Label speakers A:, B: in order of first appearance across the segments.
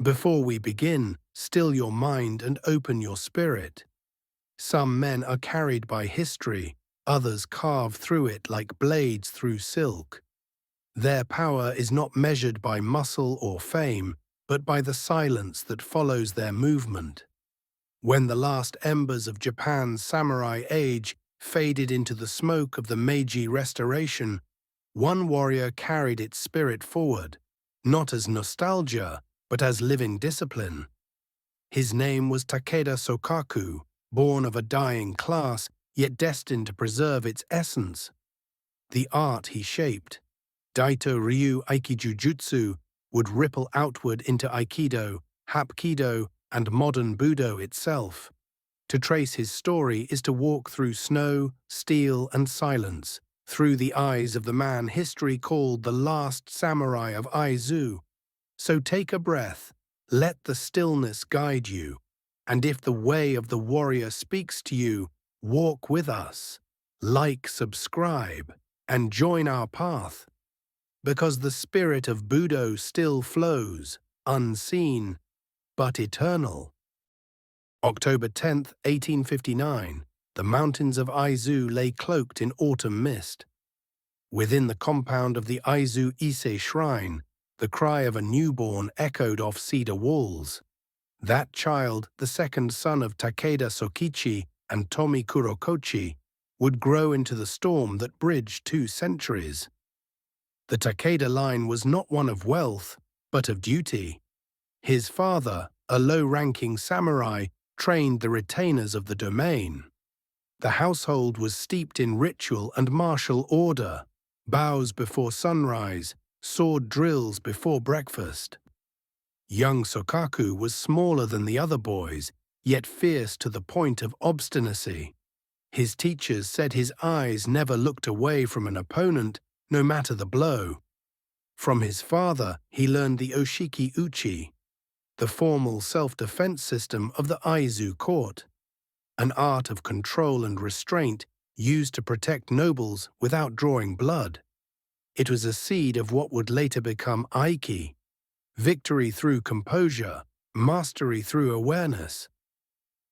A: Before we begin, still your mind and open your spirit. Some men are carried by history, others carve through it like blades through silk. Their power is not measured by muscle or fame, but by the silence that follows their movement. When the last embers of Japan's samurai age faded into the smoke of the Meiji Restoration, one warrior carried its spirit forward, not as nostalgia, but as living discipline. His name was Takeda Sōkaku, born of a dying class, yet destined to preserve its essence. The art he shaped, Daitō-Ryū Aikijūjutsu, would ripple outward into Aikidō, Hakkō-Ryū, and modern Budo itself. To trace his story is to walk through snow, steel, and silence, through the eyes of the man history called the Last Samurai of Aizu. So take a breath, let the stillness guide you, and if the way of the warrior speaks to you, walk with us, like, subscribe, and join our path. Because the spirit of Budo still flows, unseen, but eternal. October 10, 1859, the mountains of Aizu lay cloaked in autumn mist. Within the compound of the Aizu Ise Shrine, the cry of a newborn echoed off cedar walls. That child, the second son of Takeda Sōkichi and Tomi Kurokochi, would grow into the storm that bridged 2 centuries. The Takeda line was not one of wealth, but of duty. His father, a low-ranking samurai, trained the retainers of the domain. The household was steeped in ritual and martial order, bows before sunrise, sword drills before breakfast. Young Sōkaku was smaller than the other boys, yet fierce to the point of obstinacy. His teachers said his eyes never looked away from an opponent, no matter the blow. From his father, he learned the Oshiki Uchi, the formal self-defense system of the Aizu court, an art of control and restraint used to protect nobles without drawing blood. It was a seed of what would later become aiki, victory through composure, mastery through awareness.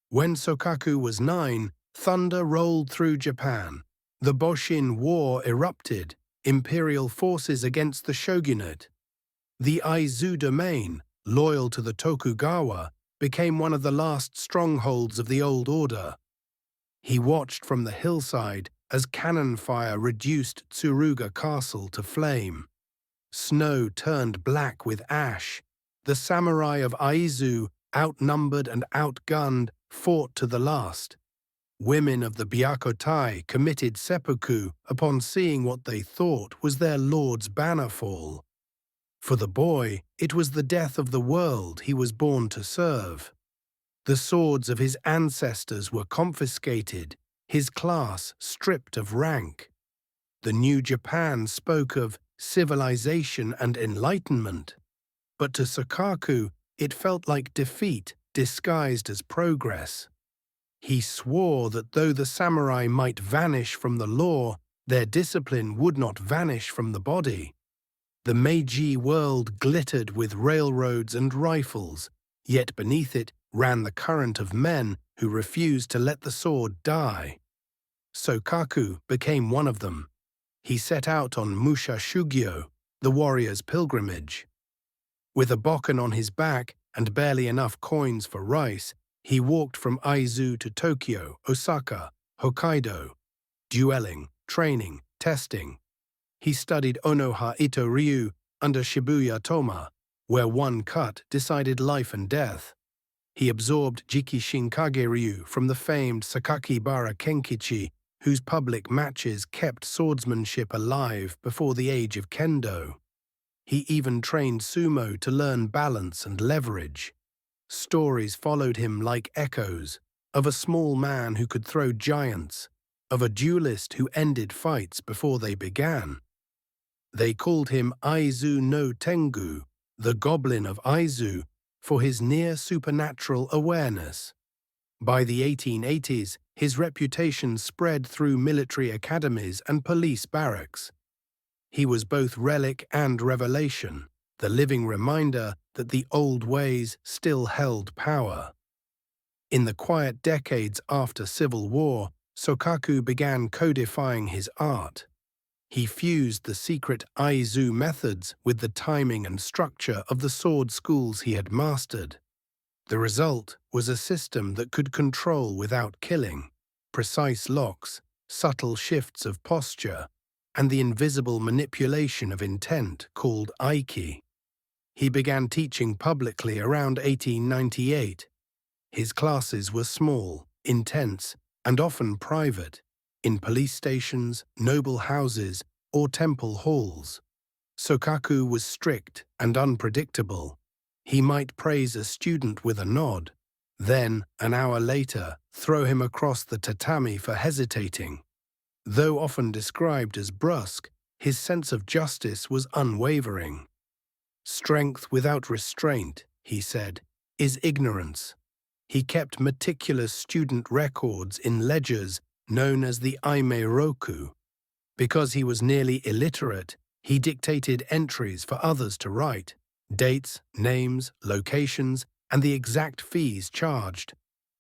A: When Sōkaku was 9, thunder rolled through Japan. The Boshin War erupted, imperial forces against the shogunate. The Aizu domain, loyal to the Tokugawa, became one of the last strongholds of the old order. He watched from the hillside as cannon fire reduced Tsuruga Castle to flame. Snow turned black with ash. The samurai of Aizu, outnumbered and outgunned, fought to the last. Women of the Byakutai committed seppuku upon seeing what they thought was their lord's banner fall. For the boy, it was the death of the world he was born to serve. The swords of his ancestors were confiscated, his class stripped of rank. The new Japan spoke of civilization and enlightenment, but to Sōkaku it felt like defeat disguised as progress. He swore that though the samurai might vanish from the law, their discipline would not vanish from the body. The Meiji world glittered with railroads and rifles, yet beneath it ran the current of men who refused to let the sword die. Sōkaku became one of them. He set out on Musha Shugyo, the warrior's pilgrimage. With a bokken on his back and barely enough coins for rice, he walked from Aizu to Tokyo, Osaka, Hokkaido, dueling, training, testing. He studied Onoha Ito-Ryu under Shibuya Toma, where one cut decided life and death. He absorbed Jiki Shinkage-ryu from the famed Sakakibara Kenkichi, whose public matches kept swordsmanship alive before the age of kendo. He even trained sumo to learn balance and leverage. Stories followed him like echoes, of a small man who could throw giants, of a duelist who ended fights before they began. They called him Aizu no Tengu, the Goblin of Aizu, for his near-supernatural awareness. By the 1880s, his reputation spread through military academies and police barracks. He was both relic and revelation, the living reminder that the old ways still held power. In the quiet decades after Civil War, Sōkaku began codifying his art. He fused the secret Aizu methods with the timing and structure of the sword schools he had mastered. The result was a system that could control without killing, precise locks, subtle shifts of posture, and the invisible manipulation of intent called aiki. He began teaching publicly around 1898. His classes were small, intense, and often private, in police stations, noble houses, or temple halls. Sōkaku was strict and unpredictable. He might praise a student with a nod, then, an hour later, throw him across the tatami for hesitating. Though often described as brusque, his sense of justice was unwavering. "Strength without restraint," he said, "is ignorance." He kept meticulous student records in ledgers known as the Eimeiroku. Because he was nearly illiterate, he dictated entries for others to write, dates, names, locations, and the exact fees charged.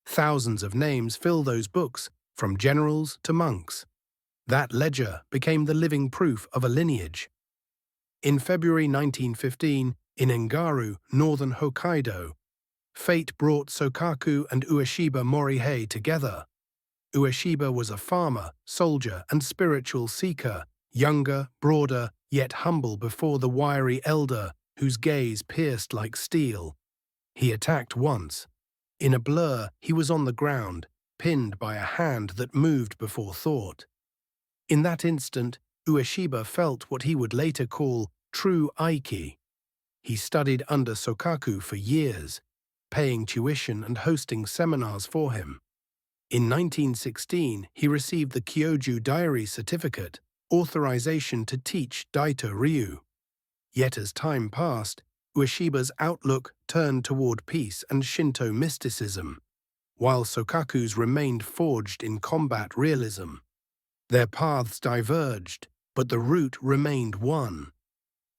A: Thousands of names fill those books, from generals to monks. That ledger became the living proof of a lineage. In February 1915, in Engaru, northern Hokkaido, fate brought Sōkaku and Ueshiba Morihei together. Ueshiba was a farmer, soldier, and spiritual seeker, younger, broader, yet humble before the wiry elder whose gaze pierced like steel. He attacked once. In a blur, he was on the ground, pinned by a hand that moved before thought. In that instant, Ueshiba felt what he would later call true aiki. He studied under Sōkaku for years, paying tuition and hosting seminars for him. In 1916, he received the Kyoju Diary Certificate, authorization to teach Daitō-Ryū. Yet as time passed, Ueshiba's outlook turned toward peace and Shinto mysticism, while Sōkaku's remained forged in combat realism. Their paths diverged, but the root remained one.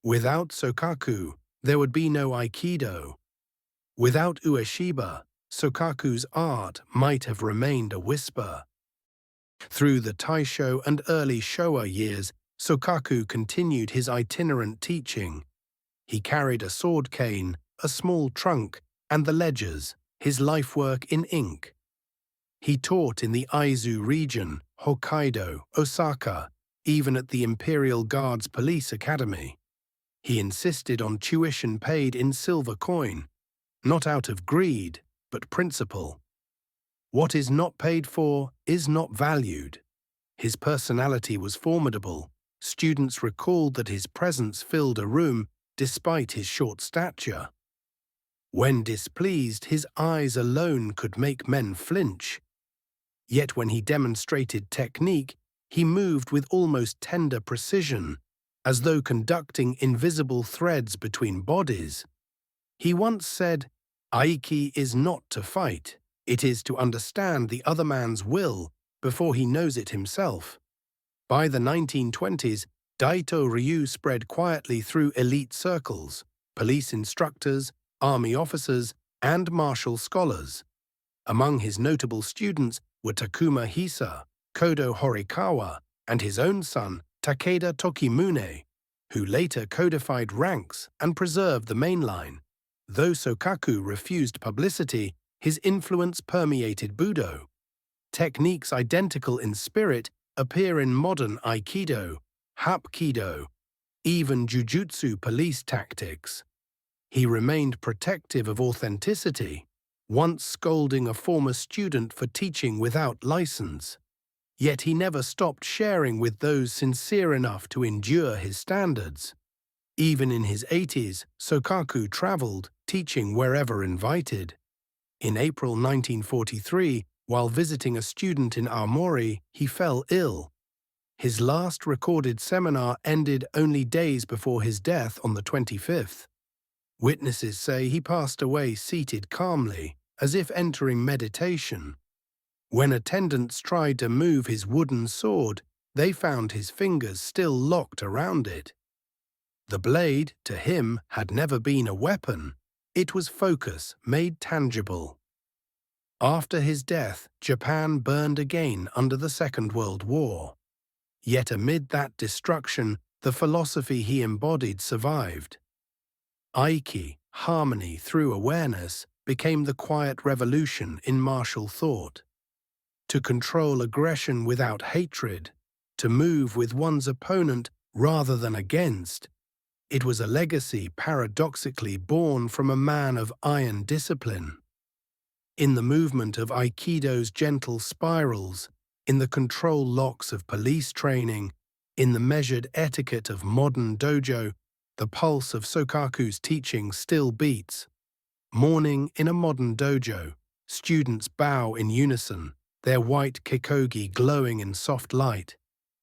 A: Without Sōkaku, there would be no Aikidō. Without Ueshiba, Sōkaku's art might have remained a whisper. Through the Taisho and early Showa years, Sōkaku continued his itinerant teaching. He carried a sword cane, a small trunk, and the ledgers, his lifework in ink. He taught in the Aizu region, Hokkaido, Osaka, even at the Imperial Guards Police Academy. He insisted on tuition paid in silver coin, not out of greed, but principle. What is not paid for is not valued. His personality was formidable. Students recalled that his presence filled a room despite his short stature. When displeased, his eyes alone could make men flinch. Yet when he demonstrated technique, he moved with almost tender precision, as though conducting invisible threads between bodies. He once said, "Aiki is not to fight. It is to understand the other man's will before he knows it himself." By the 1920s, Daitō-Ryū spread quietly through elite circles, police instructors, army officers, and martial scholars. Among his notable students were Takuma Hisa, Kodo Horikawa, and his own son, Takeda Tokimune, who later codified ranks and preserved the main line. Though Sōkaku refused publicity, his influence permeated Budo. Techniques identical in spirit appear in modern Aikido, Hapkido, even Jujutsu police tactics. He remained protective of authenticity, once scolding a former student for teaching without license. Yet he never stopped sharing with those sincere enough to endure his standards. Even in his 80s, Sōkaku traveled, teaching wherever invited. In April 1943, while visiting a student in Aomori, he fell ill. His last recorded seminar ended only days before his death on the 25th. Witnesses say he passed away seated calmly, as if entering meditation. When attendants tried to move his wooden sword, they found his fingers still locked around it. The blade, to him, had never been a weapon. It was focus made tangible. After his death, Japan burned again under the Second World War. Yet amid that destruction, the philosophy he embodied survived. Aiki, harmony through awareness, became the quiet revolution in martial thought. To control aggression without hatred, to move with one's opponent rather than against, it was a legacy paradoxically born from a man of iron discipline. In the movement of Aikido's gentle spirals, in the control locks of police training, in the measured etiquette of modern dojo, the pulse of Sōkaku's teaching still beats. Morning in a modern dojo, students bow in unison, their white kikogi glowing in soft light.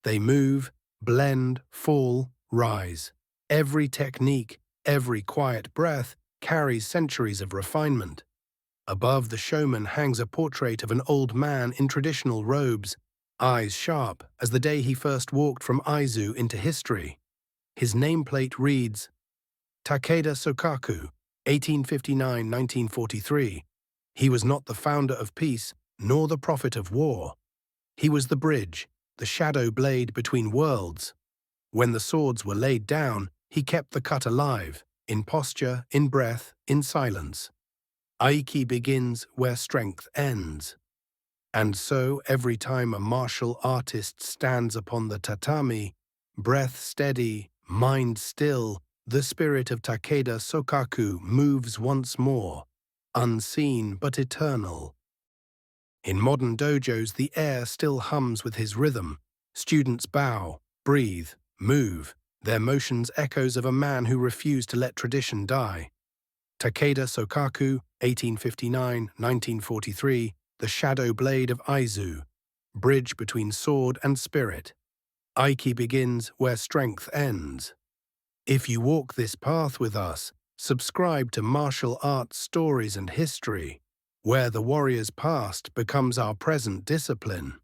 A: They move, blend, fall, rise. Every technique, every quiet breath carries centuries of refinement. Above the showman hangs a portrait of an old man in traditional robes, eyes sharp as the day he first walked from Aizu into history. His nameplate reads, Takeda Sōkaku, 1859–1943. He was not the founder of peace, nor the prophet of war. He was the bridge, the shadow blade between worlds. When the swords were laid down, he kept the cut alive, in posture, in breath, in silence. Aiki begins where strength ends. And so, every time a martial artist stands upon the tatami, breath steady, mind still, the spirit of Takeda Sōkaku moves once more, unseen but eternal. In modern dojos, the air still hums with his rhythm. Students bow, breathe, move, their motions echoes of a man who refused to let tradition die. Takeda Sōkaku, 1859–1943, the shadow blade of Aizu, bridge between sword and spirit. Aiki begins where strength ends. If you walk this path with us, subscribe to martial arts stories and history, where the warrior's past becomes our present discipline.